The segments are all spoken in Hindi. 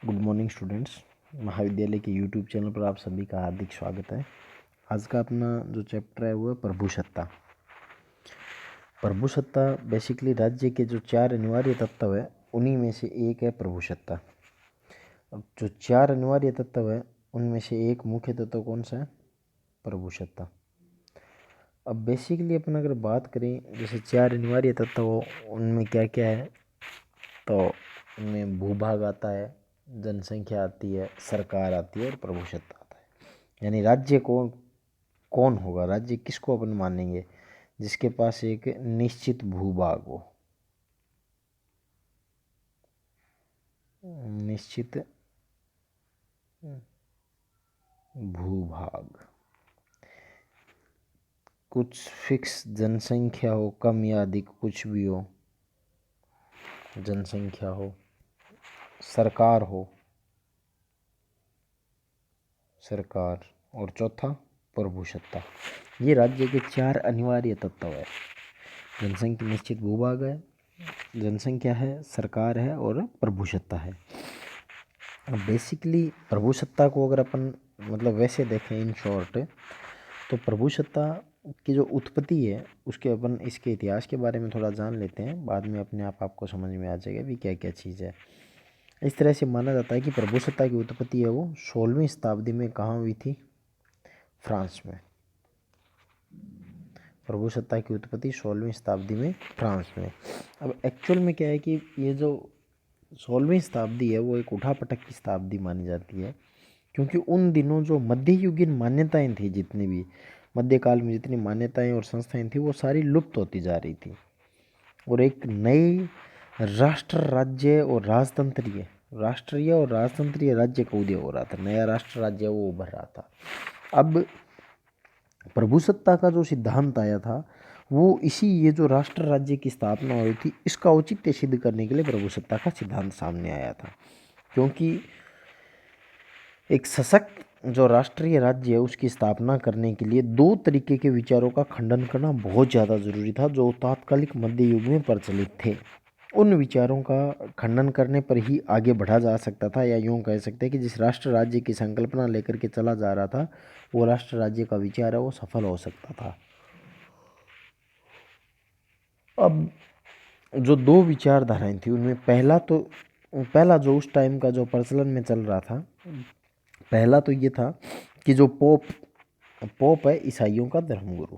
Good morning students. महाविद्यालय के यूट्यूब चैनल पर आप सभी का हार्दिक स्वागत है। आज का अपना जो चैप्टर है वो है प्रभुसत्ता। प्रभुसत्ता बेसिकली राज्य के जो 4 अनिवार्य तत्व है उन्हीं में से एक है प्रभुसत्ता। अब जो 4 अनिवार्य तत्व है उनमें से एक मुख्य तत्व कौन सा है? प्रभुसत्ता। अब बेसिकली अपन अगर बात करें जैसे 4 अनिवार्य तत्व उनमें क्या क्या है, तो उनमें भूभाग आता है, जनसंख्या आती है, सरकार आती है और प्रभुसत्ता आता है। यानी राज्य कौन होगा, राज्य किसको अपन मानेंगे? जिसके पास एक निश्चित भूभाग हो, निश्चित भूभाग, कुछ फिक्स जनसंख्या हो, कम या अधिक कुछ भी हो, जनसंख्या हो, सरकार हो, सरकार, और चौथा प्रभुसत्ता। ये राज्य के 4 अनिवार्य तत्व है। जनसंख्या, निश्चित भूभाग है, जनसंख्या है, सरकार है और प्रभुसत्ता है। अब बेसिकली प्रभुसत्ता को अगर अपन मतलब वैसे देखें इन शॉर्ट, तो प्रभुसत्ता की जो उत्पत्ति है उसके अपन इसके इतिहास के बारे में थोड़ा जान लेते हैं, बाद में अपने आप आपको समझ में आ जाएगा भी क्या क्या चीज़ है। इस तरह से माना जाता है कि प्रभुसत्ता की उत्पत्ति है वो 16वीं शताब्दी में कहाँ हुई थी? फ्रांस में। प्रभुसत्ता की उत्पत्ति 16वीं शताब्दी में फ्रांस में। अब एक्चुअल में क्या है कि ये जो 16वीं शताब्दी है वो एक उठापटक की शताब्दी मानी जाती है, क्योंकि उन दिनों जो मध्ययुगीन मान्यताएं थी, जितनी भी मध्यकाल में जितनी मान्यताएं और संस्थाएं थी वो सारी लुप्त होती जा रही थी और एक नई राष्ट्रीय और राजतंत्रीय राज्य का उदय हो रहा था। नया राष्ट्र राज्य वो उभर रहा था। अब प्रभुसत्ता का जो सिद्धांत आया था वो इसी ये जो राष्ट्र राज्य की स्थापना हुई थी इसका औचित्य सिद्ध करने के लिए प्रभुसत्ता का सिद्धांत सामने आया था, क्योंकि एक सशक्त जो राष्ट्रीय राज्य है उसकी स्थापना करने के लिए 2 तरीके के विचारों का खंडन करना बहुत ज़्यादा जरूरी था जो तात्कालिक मध्य युग में प्रचलित थे। उन विचारों का खंडन करने पर ही आगे बढ़ा जा सकता था, या यूँ कह सकते हैं कि जिस राष्ट्र राज्य की संकल्पना लेकर के चला जा रहा था वो राष्ट्र राज्य का विचार है वो सफल हो सकता था। अब जो 2 विचारधाराएं थी उनमें पहला जो उस टाइम का जो प्रचलन में चल रहा था, पहला तो ये था कि जो पोप है ईसाइयों का धर्मगुरु।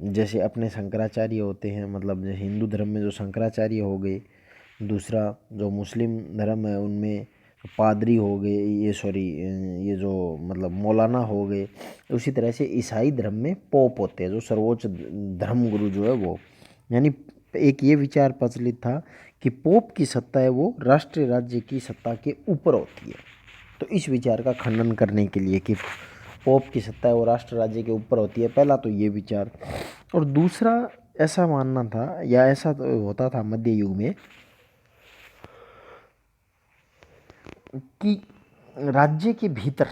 जैसे अपने शंकराचार्य होते हैं, मतलब जैसे हिंदू धर्म में जो शंकराचार्य हो गए, दूसरा जो मुस्लिम धर्म है उनमें पादरी हो गए, ये जो मतलब मौलाना हो गए। उसी तरह से ईसाई धर्म में पोप होते हैं जो सर्वोच्च धर्मगुरु जो है वो। यानी एक ये विचार प्रचलित था कि पोप की सत्ता है वो राष्ट्रीय राज्य की सत्ता के ऊपर होती है। तो इस विचार का खंडन करने के लिए कि पोप की सत्ता है वो राष्ट्र राज्य के ऊपर होती है, पहला तो ये विचार। और दूसरा ऐसा मानना था या ऐसा तो होता था मध्य युग में कि राज्य के भीतर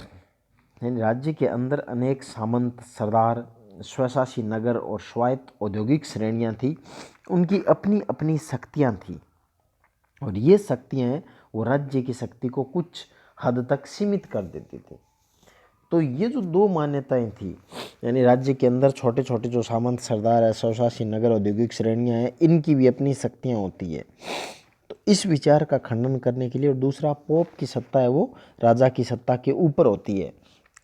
यानी राज्य के अंदर अनेक सामंत, सरदार, स्वशासी नगर और स्वायत्त औद्योगिक श्रेणियां थी। उनकी अपनी अपनी शक्तियां थी और ये शक्तियां वो राज्य की शक्ति को कुछ हद तक सीमित कर देती थी। तो ये जो 2 मान्यताएं थी, यानी राज्य के अंदर छोटे छोटे जो सामंत, सरदार है, स्वशासी नगर, औद्योगिक श्रेणियां हैं, इनकी भी अपनी शक्तियां होती है। तो इस विचार का खंडन करने के लिए, और दूसरा पोप की सत्ता है वो राजा की सत्ता के ऊपर होती है,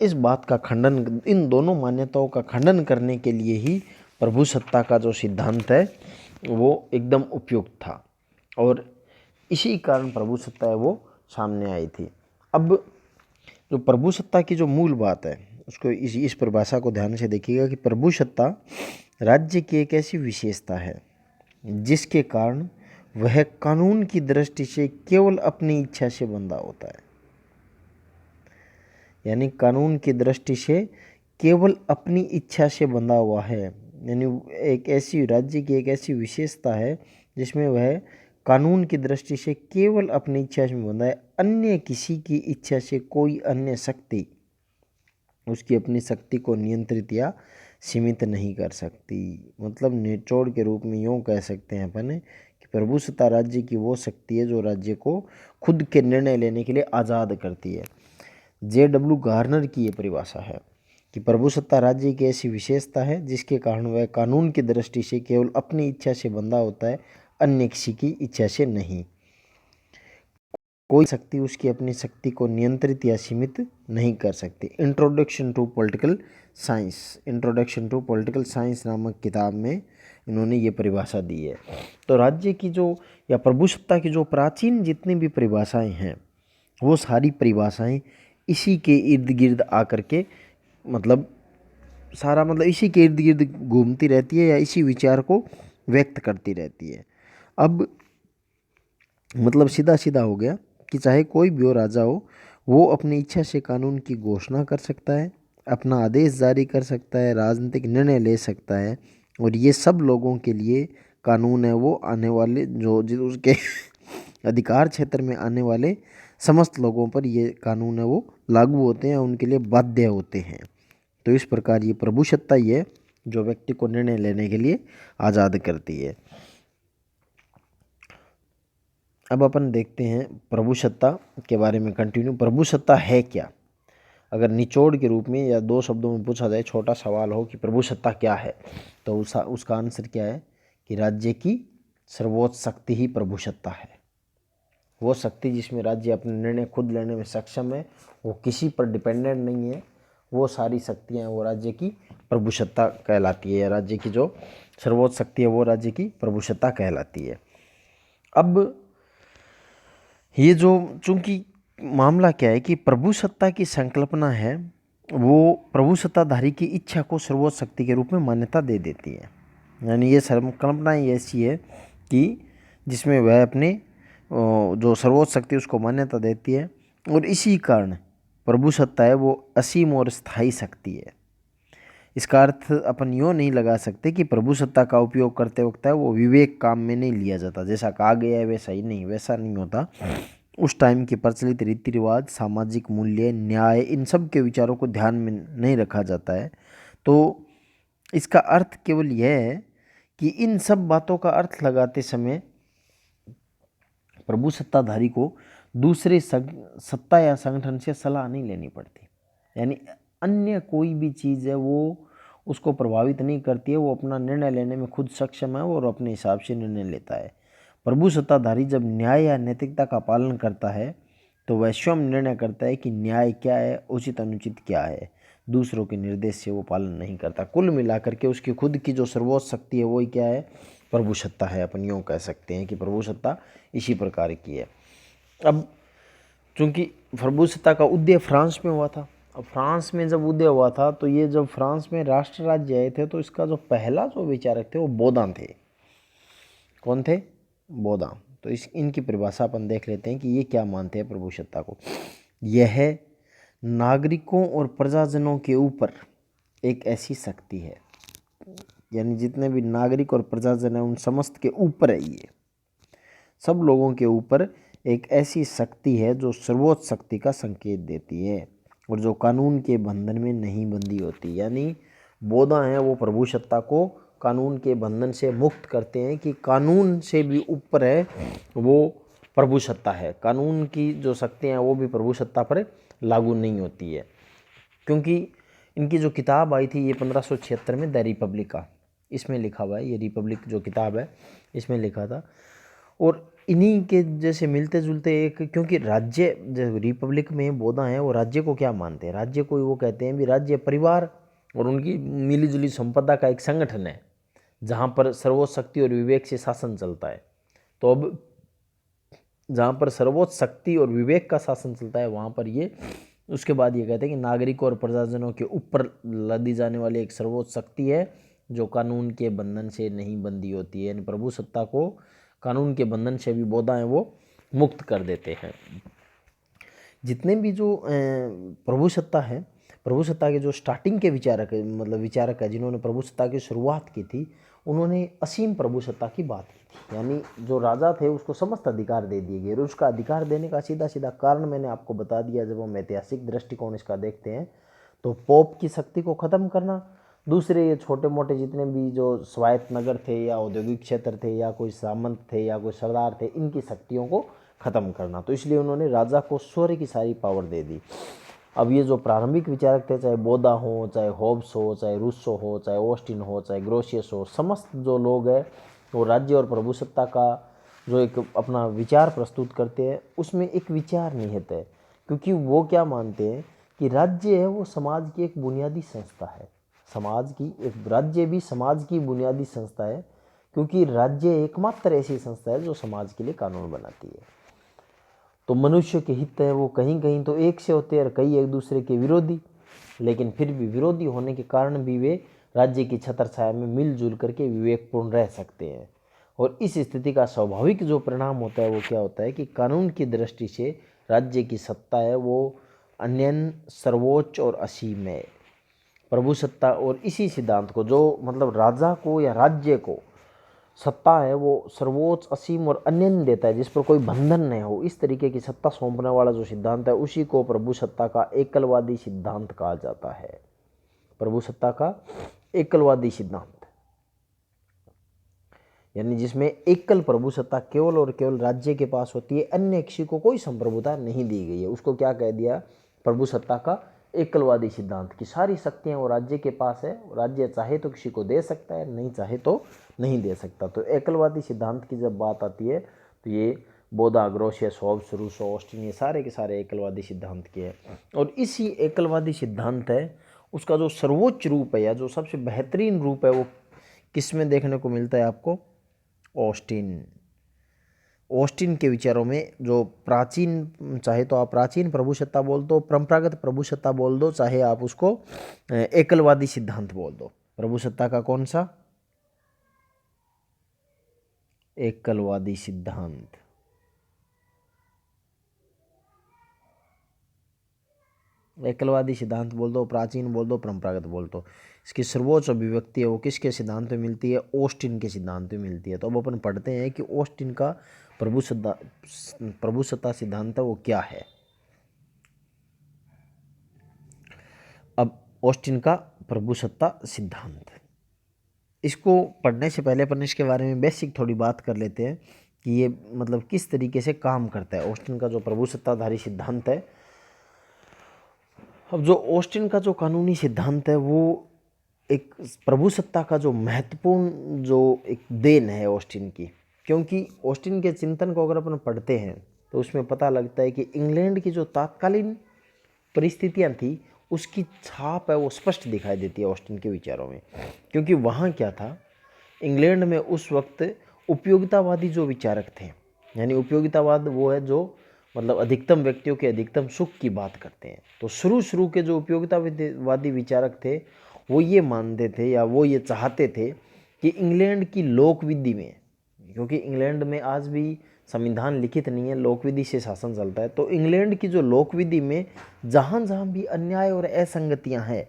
इस बात का खंडन, इन दोनों मान्यताओं का खंडन करने के लिए ही प्रभुसत्ता का जो सिद्धांत है वो एकदम उपयुक्त था और इसी कारण प्रभुसत्ता है वो सामने आई थी। अब जो प्रभुसत्ता की जो मूल बात है उसको इस परिभाषा को ध्यान से देखिएगा कि प्रभुसत्ता राज्य की एक ऐसी विशेषता है जिसके कारण वह कानून की दृष्टि से केवल अपनी इच्छा से बंधा होता है। यानी कानून की दृष्टि से केवल अपनी इच्छा से बंधा हुआ है। यानी एक ऐसी राज्य की एक ऐसी विशेषता है जिसमें वह कानून की दृष्टि से केवल अपनी इच्छा से बंधा है, अन्य किसी की इच्छा से कोई अन्य शक्ति उसकी अपनी शक्ति को नियंत्रित या सीमित नहीं कर सकती। मतलब निचोड़ के रूप में यूँ कह सकते हैं अपन कि प्रभुसत्ता राज्य की वो शक्ति है जो राज्य को खुद के निर्णय लेने के लिए आज़ाद करती है। J.W. गार्नर की ये परिभाषा है कि प्रभुसत्ता राज्य की ऐसी विशेषता है जिसके कारण वह कानून की दृष्टि से केवल अपनी इच्छा से बंधा होता है, अन्य किसी की इच्छा से नहीं। कोई शक्ति उसकी अपनी शक्ति को नियंत्रित या सीमित नहीं कर सकती। इंट्रोडक्शन टू पॉलिटिकल साइंस नामक किताब में इन्होंने ये परिभाषा दी है। तो राज्य की जो या प्रभुसत्ता की जो प्राचीन जितनी भी परिभाषाएं हैं वो सारी परिभाषाएं इसी के इर्द गिर्द आकर के मतलब इसी के इर्द गिर्द घूमती रहती है या इसी विचार को व्यक्त करती रहती है। अब मतलब सीधा सीधा हो गया कि चाहे कोई भी हो राजा हो, वो अपनी इच्छा से कानून की घोषणा कर सकता है, अपना आदेश जारी कर सकता है, राजनीतिक निर्णय ले सकता है, और ये सब लोगों के लिए कानून है वो आने वाले जो उसके अधिकार क्षेत्र में आने वाले समस्त लोगों पर ये कानून है वो लागू होते हैं, उनके लिए बाध्य होते हैं। तो इस प्रकार ये प्रभुसत्ता ही है जो व्यक्ति को निर्णय लेने के लिए आज़ाद करती है। अब अपन देखते हैं प्रभुसत्ता के बारे में कंटिन्यू। प्रभुसत्ता है क्या? अगर निचोड़ के रूप में या दो शब्दों में पूछा जाए, छोटा सवाल हो कि प्रभुसत्ता क्या है, तो उसका आंसर क्या है कि राज्य की सर्वोच्च शक्ति ही प्रभुसत्ता है। वो शक्ति जिसमें राज्य अपने निर्णय खुद लेने में सक्षम है, वो किसी पर डिपेंडेंट नहीं है, वो सारी शक्तियाँ वो राज्य की प्रभुसत्ता कहलाती है, या राज्य की जो सर्वोच्च शक्ति है वो राज्य की प्रभुसत्ता कहलाती है। अब ये जो चूंकि मामला क्या है कि प्रभुसत्ता की संकल्पना है वो प्रभुसत्ताधारी की इच्छा को सर्वोच्च शक्ति के रूप में मान्यता दे देती है। यानी ये संकल्पना ही ऐसी है कि जिसमें वह अपने जो सर्वोच्च शक्ति उसको मान्यता देती है, और इसी कारण प्रभुसत्ता है वो असीम और स्थायी शक्ति है। इसका अर्थ अपन यूँ नहीं लगा सकते कि प्रभुसत्ता का उपयोग करते वक्त है वो विवेक काम में नहीं लिया जाता, जैसा कहा गया है वैसा ही नहीं, वैसा नहीं होता। उस टाइम के प्रचलित रीति रिवाज, सामाजिक मूल्य, न्याय, इन सब के विचारों को ध्यान में नहीं रखा जाता है। तो इसका अर्थ केवल यह है कि इन सब बातों का अर्थ लगाते समय प्रभुसत्ताधारी को दूसरे सत्ता या संगठन से सलाह नहीं लेनी पड़ती। यानी अन्य कोई भी चीज़ है वो उसको प्रभावित नहीं करती है, वो अपना निर्णय लेने में खुद सक्षम है और अपने हिसाब से निर्णय लेता है। प्रभुसत्ताधारी जब न्याय या नैतिकता का पालन करता है तो वह स्वयं निर्णय करता है कि न्याय क्या है, उचित अनुचित क्या है, दूसरों के निर्देश से वो पालन नहीं करता। कुल मिलाकर के उसकी खुद की जो सर्वोच्च शक्ति है वही क्या है, प्रभुसत्ता है। अपन यूँ कह सकते हैं कि प्रभुसत्ता इसी प्रकार की है। अब चूँकि प्रभुसत्ता का उदय फ्रांस में हुआ था, अब फ्रांस में जब उदय हुआ था तो ये जब फ्रांस में राष्ट्र राज्य आए थे तो इसका जो पहला जो विचारक थे वो बोधां थे। कौन थे? बोधां। तो इनकी परिभाषा अपन देख लेते हैं कि ये क्या मानते हैं प्रभुसत्ता को। यह नागरिकों और प्रजाजनों के ऊपर एक ऐसी शक्ति है, यानी जितने भी नागरिक और प्रजाजन हैं उन समस्त के ऊपर है, ये सब लोगों के ऊपर एक ऐसी शक्ति है जो सर्वोच्च शक्ति का संकेत देती है और जो कानून के बंधन में नहीं बंधी होती। यानी बोधां हैं वो प्रभुसत्ता को कानून के बंधन से मुक्त करते हैं कि कानून से भी ऊपर है वो प्रभुसत्ता है, कानून की जो शक्तियाँ हैं वो भी प्रभुसत्ता पर लागू नहीं होती है। क्योंकि इनकी जो किताब आई थी ये 1576 में द रिपब्लिका, इसमें लिखा हुआ है, ये रिपब्लिक जो किताब है इसमें लिखा था। और इन्हीं के जैसे मिलते जुलते एक, क्योंकि राज्य जो रिपब्लिक में बोधां हैं वो राज्य को क्या मानते हैं, राज्य को वो कहते हैं भी राज्य परिवार और उनकी मिलीजुली संपदा का एक संगठन है जहाँ पर सर्वोच्च शक्ति और विवेक से शासन चलता है। तो अब जहाँ पर सर्वोच्च शक्ति और विवेक का शासन चलता है वहाँ पर ये उसके बाद ये कहते हैं कि नागरिकों और प्रजाजनों के ऊपर लदी जाने वाली एक सर्वोच्च शक्ति है जो कानून के बंधन से नहीं बंधी होती है। यानी प्रभुसत्ता को कानून के बंधन से भी बोधां हैं वो मुक्त कर देते हैं। जितने भी जो प्रभुसत्ता है, प्रभुसत्ता के जो स्टार्टिंग के विचारक मतलब विचारक है जिन्होंने प्रभुसत्ता की शुरुआत की थी, उन्होंने असीम प्रभुसत्ता की बात की थी। यानी जो राजा थे उसको समस्त अधिकार दे दिए गए, और उसका अधिकार देने का सीधा सीधा कारण मैंने आपको बता दिया। जब हम ऐतिहासिक दृष्टिकोण इसका देखते हैं तो पोप की शक्ति को ख़त्म करना, दूसरे ये छोटे मोटे जितने भी जो स्वायत्त नगर थे या औद्योगिक क्षेत्र थे या कोई सामंत थे या कोई सरदार थे, इनकी शक्तियों को ख़त्म करना। तो इसलिए उन्होंने राजा को स्वर्ण की सारी पावर दे दी। अब ये जो प्रारंभिक विचारक थे, चाहे बोदा हो, चाहे होब्स हो, चाहे रूसो हो, चाहे ऑस्टिन हो, चाहे ग्रोशियस हो, समस्त जो लोग हैं वो राज्य और प्रभुसत्ता का जो एक अपना विचार प्रस्तुत करते हैं, उसमें एक विचार निहित है। क्योंकि वो क्या मानते हैं कि राज्य है वो समाज की एक बुनियादी संस्था है। समाज की एक राज्य भी समाज की बुनियादी संस्था है, क्योंकि राज्य एकमात्र ऐसी संस्था है जो समाज के लिए कानून बनाती है। तो मनुष्य के हित है वो कहीं कहीं तो एक से होते हैं और कई एक दूसरे के विरोधी, लेकिन फिर भी विरोधी होने के कारण भी वे राज्य की छत्रछाया में मिलजुल करके विवेकपूर्ण रह सकते हैं। और इस स्थिति का स्वाभाविक जो परिणाम होता है वो क्या होता है कि कानून की दृष्टि से राज्य की सत्ता है वो अन्यन, सर्वोच्च और असीम है। प्रभुसत्ता और इसी सिद्धांत को जो मतलब राजा को या राज्य को सत्ता है वो सर्वोच्च, असीम और अनन्य देता है, जिस पर कोई बंधन नहीं हो, इस तरीके की सत्ता सौंपने वाला जो सिद्धांत है उसी को प्रभुसत्ता का एकलवादी सिद्धांत कहा जाता है। प्रभुसत्ता का एकलवादी सिद्धांत यानी जिसमें एकल प्रभुसत्ता केवल और केवल राज्य के पास होती है, अन्य किसी को कोई संप्रभुता नहीं दी गई है। उसको क्या कह दिया? प्रभुसत्ता का एकलवादी सिद्धांत की सारी शक्तियां वो राज्य के पास है। राज्य चाहे तो किसी को दे सकता है, नहीं चाहे तो नहीं दे सकता। तो एकलवादी सिद्धांत की जब बात आती है तो ये बोधा, ग्रोशियस, होब्स, रूसो, ऑस्टिन, ये सारे के सारे एकलवादी सिद्धांत के हैं। और इसी एकलवादी सिद्धांत है उसका जो सर्वोच्च रूप है या जो सबसे बेहतरीन रूप है वो किस में देखने को मिलता है आपको? ऑस्टिन। ऑस्टिन के विचारों में जो प्राचीन, चाहे तो आप प्राचीन प्रभुसत्ता बोल दो, परंपरागत प्रभुसत्ता बोल दो, चाहे आप उसको एकलवादी सिद्धांत बोल दो। प्रभुसत्ता का कौन सा? एकलवादी सिद्धांत। एकलवादी सिद्धांत बोल दो, प्राचीन बोल दो, परंपरागत बोल दो, इसकी सर्वोच्च अभिव्यक्ति है वो किसके सिद्धांत में मिलती है? ऑस्टिन के सिद्धांत में मिलती है। तो अब अपन पढ़ते हैं कि ऑस्टिन का प्रभुसत्ता सिद्धांत है वो क्या है। अब ऑस्टिन का प्रभुसत्ता सिद्धांत, इसको पढ़ने से पहले अपन इसके बारे में बेसिक थोड़ी बात कर लेते हैं कि ये मतलब किस तरीके से काम करता है। ऑस्टिन का जो प्रभुसत्ताधारी सिद्धांत है, अब जो ऑस्टिन का जो कानूनी सिद्धांत है वो एक प्रभुसत्ता का जो महत्वपूर्ण जो एक देन है ऑस्टिन की। क्योंकि ऑस्टिन के चिंतन को अगर अपन पढ़ते हैं तो उसमें पता लगता है कि इंग्लैंड की जो तात्कालीन परिस्थितियां थी उसकी छाप है वो स्पष्ट दिखाई देती है ऑस्टिन के विचारों में। क्योंकि वहाँ क्या था, इंग्लैंड में उस वक्त उपयोगितावादी जो विचारक थे, यानी उपयोगितावाद वो है जो मतलब अधिकतम व्यक्तियों के अधिकतम सुख की बात करते हैं। तो शुरू के जो उपयोगितावादी विचारक थे वो ये मानते थे या वो ये चाहते थे कि इंग्लैंड की लोक विधि में, क्योंकि इंग्लैंड में आज भी संविधान लिखित नहीं है, लोक विधि से शासन चलता है, तो इंग्लैंड की जो लोक विधि में जहाँ जहाँ भी अन्याय और असंगतियाँ हैं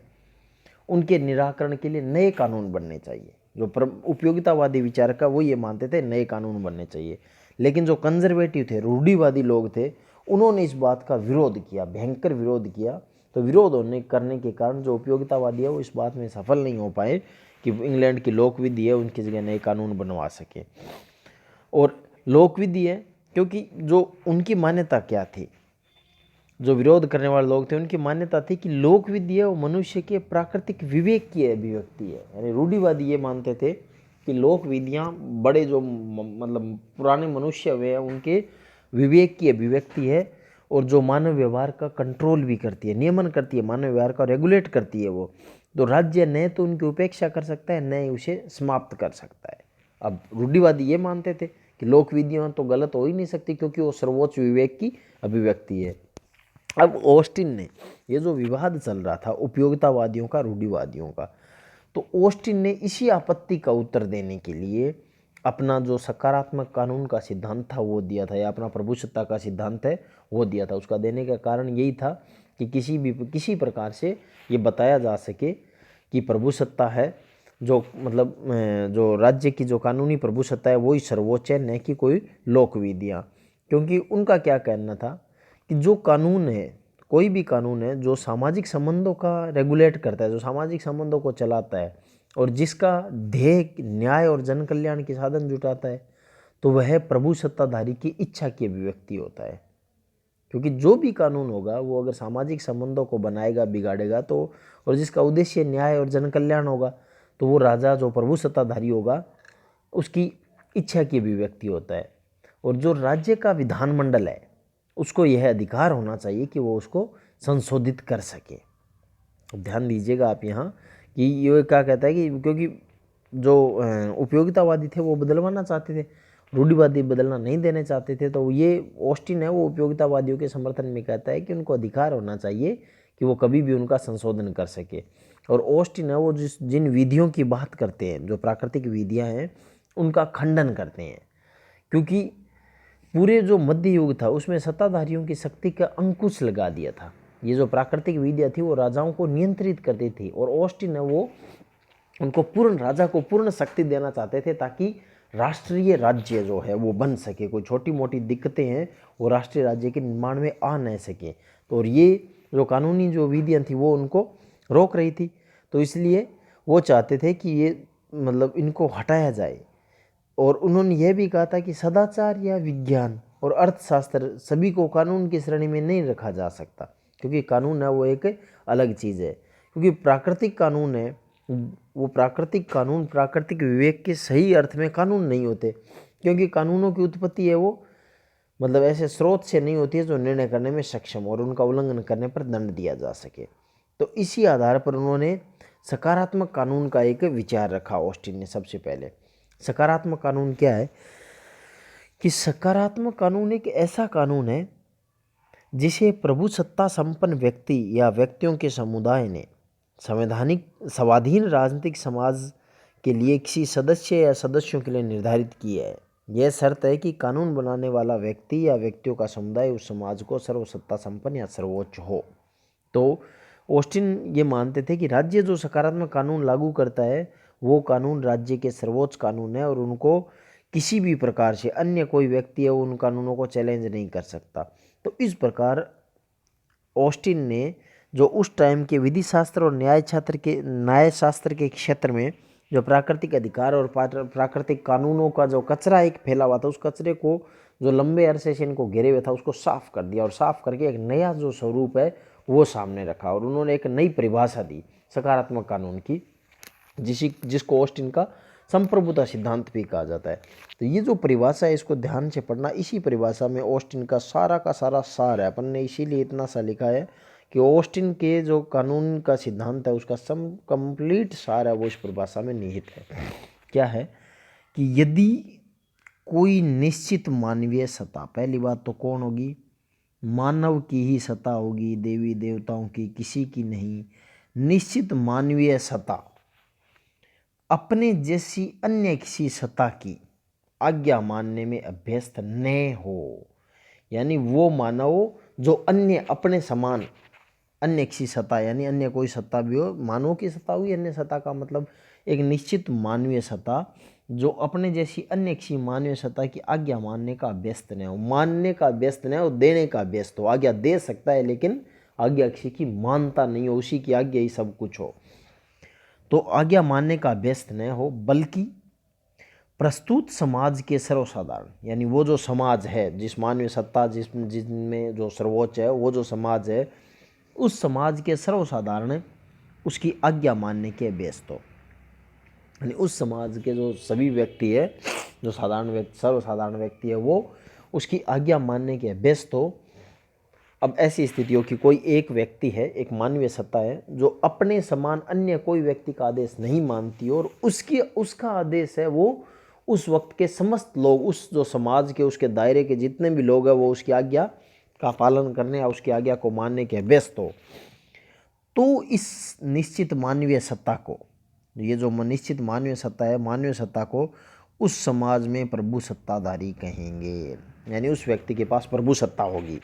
उनके निराकरण के लिए नए कानून बनने चाहिए। जो उपयोगितावादी विचार का वो ये मानते थे नए कानून बनने चाहिए। लेकिन जो कंजर्वेटिव थे, रूढ़िवादी लोग थे, उन्होंने इस बात का विरोध किया, भयंकर विरोध किया। तो विरोध होने करने के कारण जो उपयोगितावादी है वो इस बात में सफल नहीं हो पाए कि इंग्लैंड की लोक विधि है उनकी जगह नए कानून बनवा सके। और लोक विधि है क्योंकि जो उनकी मान्यता क्या थी, जो विरोध करने वाले लोग थे उनकी मान्यता थी कि लोक विधि है वो मनुष्य के प्राकृतिक विवेक की अभिव्यक्ति है। यानी रूढ़िवादी ये मानते थे कि लोक विधियाँ बड़े जो मतलब पुराने मनुष्य हुए हैं उनके विवेक की अभिव्यक्ति है और जो मानव व्यवहार का कंट्रोल भी करती है, नियमन करती है, मानव व्यवहार का रेगुलेट करती है वो। तो राज्य न तो उनकी उपेक्षा कर सकता है न ही उसे समाप्त कर सकता है। अब रूढ़िवादी ये मानते थे कि लोक विधियाँ तो गलत हो ही नहीं सकती क्योंकि वो सर्वोच्च विवेक की अभिव्यक्ति है। अब ऑस्टिन ने ये जो विवाद चल रहा था उपयोगितावादियों का, रूढ़िवादियों का, तो ऑस्टिन ने इसी आपत्ति का उत्तर देने के लिए अपना जो सकारात्मक कानून का सिद्धांत था वो दिया था, या अपना प्रभुसत्ता का सिद्धांत है वो दिया था। उसका देने का कारण यही था कि किसी प्रकार से ये बताया जा सके कि प्रभुसत्ता है जो मतलब जो राज्य की जो कानूनी प्रभुसत्ता है वही सर्वोच्च है, न कि कोई लोक विधियाँ। क्योंकि उनका क्या कहना था कि जो कानून है कोई भी कानून है जो सामाजिक संबंधों का रेगुलेट करता है, जो सामाजिक संबंधों को चलाता है और जिसका ध्येय न्याय और जन कल्याण के साधन जुटाता है, तो वह प्रभु सत्ताधारी की इच्छा की अभिव्यक्ति होता है। क्योंकि जो भी कानून होगा वो अगर सामाजिक संबंधों को बनाएगा, बिगाड़ेगा, तो और जिसका उद्देश्य न्याय और जन कल्याण होगा, तो वो राजा जो प्रभु सत्ताधारी होगा उसकी इच्छा की अभिव्यक्ति होता है। और जो राज्य का विधानमंडल है उसको यह अधिकार होना चाहिए कि वो उसको संशोधित कर सके। ध्यान दीजिएगा आप यहाँ कि ये क्या कहता है कि क्योंकि जो उपयोगितावादी थे वो बदलवाना चाहते थे, रूढ़िवादी बदलना नहीं देने चाहते थे, तो ये ऑस्टिन है वो उपयोगितावादियों के समर्थन में कहता है कि उनको अधिकार होना चाहिए कि वो कभी भी उनका संशोधन कर सके। और ऑस्टिन है वो जिन विधियों की बात करते हैं, जो प्राकृतिक विधियाँ हैं, उनका खंडन करते हैं। क्योंकि पूरे जो मध्य युग था उसमें सत्ताधारियों की शक्ति का अंकुश लगा दिया था। ये जो प्राकृतिक विधियाँ थी वो राजाओं को नियंत्रित करती थी, और ऑस्टिन है वो उनको राजा को पूर्ण शक्ति देना चाहते थे ताकि राष्ट्रीय राज्य जो है वो बन सके। कोई छोटी मोटी दिक्कतें हैं वो राष्ट्रीय राज्य के निर्माण में आ नहीं सके, तो और ये जो कानूनी जो विधियाँ थी वो उनको रोक रही थी। तो इसलिए वो चाहते थे कि ये मतलब इनको हटाया जाए। और उन्होंने यह भी कहा था कि सदाचार या विज्ञान और अर्थशास्त्र सभी को कानून की श्रेणी में नहीं रखा जा सकता, क्योंकि कानून है वो एक अलग चीज़ है। क्योंकि प्राकृतिक कानून है वो प्राकृतिक कानून प्राकृतिक विवेक के सही अर्थ में कानून नहीं होते, क्योंकि कानूनों की उत्पत्ति है वो मतलब ऐसे स्रोत से नहीं होती है जो निर्णय करने में सक्षम और उनका उल्लंघन करने पर दंड दिया जा सके। तो इसी आधार पर उन्होंने सकारात्मक कानून का एक विचार रखा ऑस्टिन ने। सबसे पहले सकारात्मक कानून क्या है कि सकारात्मक कानून एक ऐसा कानून है जिसे प्रभु सत्ता संपन्न व्यक्ति या व्यक्तियों के समुदाय ने संवैधानिक स्वाधीन राजनीतिक समाज के लिए किसी सदस्य या सदस्यों के लिए निर्धारित किया है। यह शर्त है कि कानून बनाने वाला व्यक्ति या व्यक्तियों का समुदाय उस समाज को सर्वसत्ता संपन्न या सर्वोच्च हो। तो ऑस्टिन ये मानते थे कि राज्य जो सकारात्मक कानून लागू करता है वो कानून राज्य के सर्वोच्च कानून है, और उनको किसी भी प्रकार से अन्य कोई व्यक्ति है उन कानूनों को चैलेंज नहीं कर सकता। तो इस प्रकार ऑस्टिन ने जो उस टाइम के विधि शास्त्र और न्याय शास्त्र के क्षेत्र में जो प्राकृतिक अधिकार और प्राकृतिक कानूनों का जो कचरा एक फैला हुआ था, उस कचरे को जो लंबे अरसे से इनको घेरे हुए था उसको साफ कर दिया, और साफ करके एक नया जो स्वरूप है वो सामने रखा। और उन्होंने एक नई परिभाषा दी सकारात्मक कानून की, जिसको ऑस्टिन का संप्रभुता सिद्धांत भी कहा जाता है। तो ये जो परिभाषा है इसको ध्यान से पढ़ना। इसी परिभाषा में ऑस्टिन का सारा सार है। अपन ने इसीलिए इतना सा लिखा है कि ऑस्टिन के जो कानून का सिद्धांत है उसका कंप्लीट सार है वो इस परिभाषा में निहित है। क्या है कि यदि कोई निश्चित मानवीय सत्ता, पहली बात तो कौन होगी, मानव की ही सत्ता होगी, देवी देवताओं की किसी की नहीं, निश्चित मानवीय सत्ता अपने जैसी अन्य किसी सत्ता की आज्ञा मानने में अभ्यस्त न हो, यानी वो मानव जो अन्य अपने समान अन्य किसी सत्ता, यानी अन्य कोई सत्ता भी हो, मानव की सत्ता हुई, अन्य सत्ता का मतलब एक निश्चित मानवीय सत्ता जो अपने जैसी अन्य किसी मानवीय सत्ता की आज्ञा मानने का अभ्यस्त न हो। मानने का अभ्यस्त न हो, देने का अभ्यस्त हो। आज्ञा दे सकता है लेकिन आज्ञा किसी की मानता नहीं हो, उसी की आज्ञा ही सब कुछ हो। तो आज्ञा मानने का अभ्यस्त न हो, बल्कि प्रस्तुत समाज के सर्वसाधारण, यानी वो जो समाज है जिस मानवीय सत्ता जिसमें जो सर्वोच्च है, वो जो समाज है उस समाज के सर्वसाधारण उसकी आज्ञा मानने के अभ्यस्त हो। यानी उस समाज के जो सभी व्यक्ति है, जो सर्वसाधारण व्यक्ति है, वो उसकी आज्ञा मानने के अभ्यस्त हो। अब ऐसी स्थिति हो कि कोई एक व्यक्ति है, एक मानवीय सत्ता है जो अपने समान अन्य कोई व्यक्ति का आदेश नहीं मानती, और उसका आदेश है वो उस वक्त के समस्त लोग, उस जो समाज के उसके दायरे के जितने भी लोग हैं वो उसकी आज्ञा का पालन करने या उसकी आज्ञा को मानने के व्यस्त हो। तो इस निश्चित मानवीय सत्ता को, ये जो निश्चित मानवीय सत्ता है, मानवीय सत्ता को उस समाज में प्रभु सत्ताधारी कहेंगे। यानी उस व्यक्ति के पास प्रभु सत्ता होगी,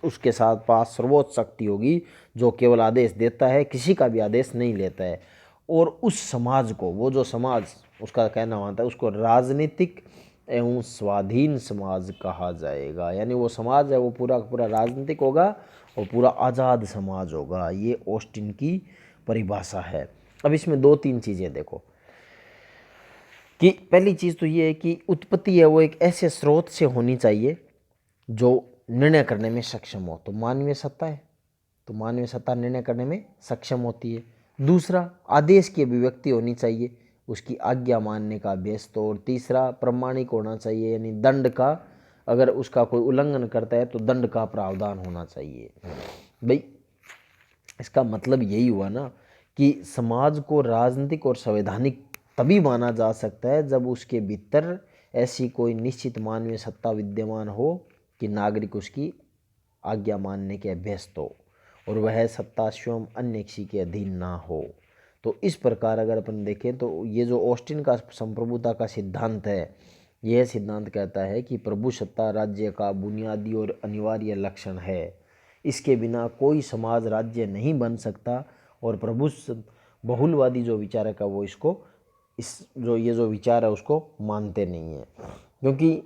उसके साथ पास सर्वोच्च शक्ति होगी जो केवल आदेश देता है, किसी का भी आदेश नहीं लेता है। और उस समाज को, वो जो समाज उसका कहना मानता है, उसको राजनीतिक एवं स्वाधीन समाज कहा जाएगा। यानी वो समाज है वो पूरा का पूरा राजनीतिक होगा और पूरा आज़ाद समाज होगा। ये ऑस्टिन की परिभाषा है। अब इसमें दो तीन चीज़ें देखो कि पहली चीज़ तो ये है कि उत्पत्ति है वो एक ऐसे स्रोत से होनी चाहिए जो निर्णय करने में सक्षम हो। तो मानवीय सत्ता है, तो मानवीय सत्ता निर्णय करने में सक्षम होती है। दूसरा, आदेश की अभिव्यक्ति होनी चाहिए, उसकी आज्ञा मानने का अभ्यस्त। और तीसरा, प्रामाणिक होना चाहिए, यानी दंड का, अगर उसका कोई उल्लंघन करता है तो दंड का प्रावधान होना चाहिए। भाई इसका मतलब यही हुआ ना कि समाज को राजनीतिक और संवैधानिक तभी माना जा सकता है जब उसके भीतर ऐसी कोई निश्चित मानवीय सत्ता विद्यमान हो कि नागरिक उसकी आज्ञा मानने के अभ्यस्त हो और वह सत्ता स्वयं अन्य किसी के अधीन ना हो। तो इस प्रकार अगर अपन देखें तो ये जो ऑस्टिन का संप्रभुता का सिद्धांत है, यह सिद्धांत कहता है कि प्रभु सत्ता राज्य का बुनियादी और अनिवार्य लक्षण है। इसके बिना कोई समाज राज्य नहीं बन सकता। और प्रभु बहुलवादी जो विचारक है वो इसको ये जो विचार है उसको मानते नहीं है, क्योंकि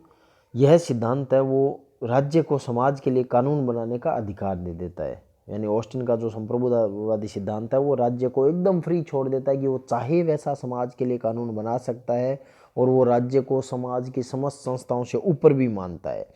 यह सिद्धांत है वो राज्य को समाज के लिए कानून बनाने का अधिकार दे देता है। यानी ऑस्टिन का जो संप्रभुतावादी सिद्धांत है वो राज्य को एकदम फ्री छोड़ देता है कि वो चाहे वैसा समाज के लिए कानून बना सकता है और वो राज्य को समाज की समस्त संस्थाओं से ऊपर भी मानता है।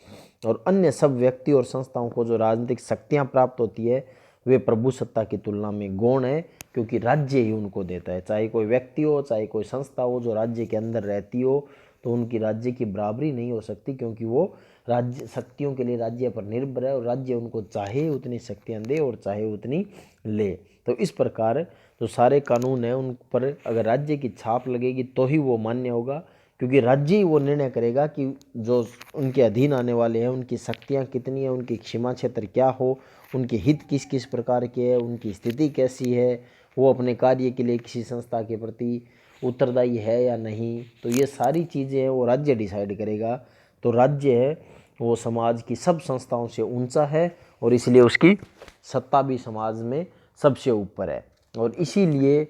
और अन्य सब व्यक्ति और संस्थाओं को जो राजनीतिक शक्तियाँ प्राप्त होती है वे प्रभु सत्ता की तुलना में गौण है, क्योंकि राज्य ही उनको देता है। चाहे कोई व्यक्ति हो चाहे कोई संस्था हो जो राज्य के अंदर रहती हो तो उनकी राज्य की बराबरी नहीं हो सकती, क्योंकि वो राज्य शक्तियों के लिए राज्य पर निर्भर है और राज्य उनको चाहे उतनी शक्तियाँ दे और चाहे उतनी ले। तो इस प्रकार जो सारे कानून हैं उन पर अगर राज्य की छाप लगेगी तो ही वो मान्य होगा, क्योंकि राज्य ही वो निर्णय करेगा कि जो उनके अधीन आने वाले हैं उनकी शक्तियाँ कितनी है, उनकी सीमा क्षेत्र क्या हो, उनके हित किस किस प्रकार के हैं, उनकी स्थिति कैसी है, वो अपने कार्य के लिए किसी संस्था के प्रति उत्तरदायी है या नहीं। तो ये सारी चीज़ें हैं वो राज्य डिसाइड करेगा। तो राज्य है वो समाज की सब संस्थाओं से ऊंचा है और इसलिए उसकी सत्ता भी समाज में सबसे ऊपर है। और इसीलिए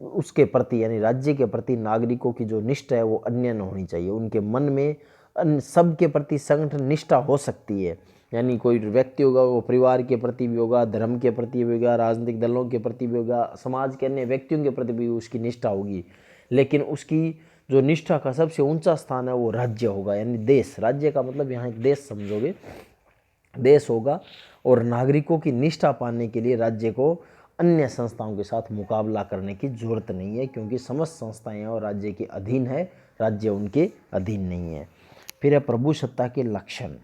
उसके प्रति यानी राज्य के प्रति नागरिकों की जो निष्ठा है वो अन्य न होनी चाहिए। उनके मन में सब के प्रति संगठन निष्ठा हो सकती है, यानी कोई व्यक्ति होगा वो परिवार के प्रति भी होगा, धर्म के प्रति भी होगा, राजनीतिक दलों के प्रति भी होगा, समाज के अन्य व्यक्तियों के प्रति भी उसकी निष्ठा होगी। लेकिन उसकी जो निष्ठा का सबसे ऊंचा स्थान है वो राज्य होगा, यानी देश। राज्य का मतलब यहाँ एक देश समझोगे, देश होगा। और नागरिकों की निष्ठा पाने के लिए राज्य को अन्य संस्थाओं के साथ मुकाबला करने की जरूरत नहीं है, क्योंकि समस्त संस्थाएं और राज्य के अधीन है, राज्य उनके अधीन नहीं है। फिर है प्रभु सत्ता के लक्षण।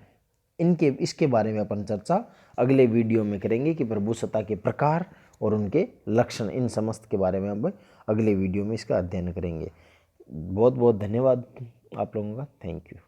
इसके बारे में अपन चर्चा अगले वीडियो में करेंगे कि प्रभु सत्ता के प्रकार और उनके लक्षण, इन समस्त के बारे में हम अगले वीडियो में इसका अध्ययन करेंगे। बहुत बहुत धन्यवाद आप लोगों का। Thank you.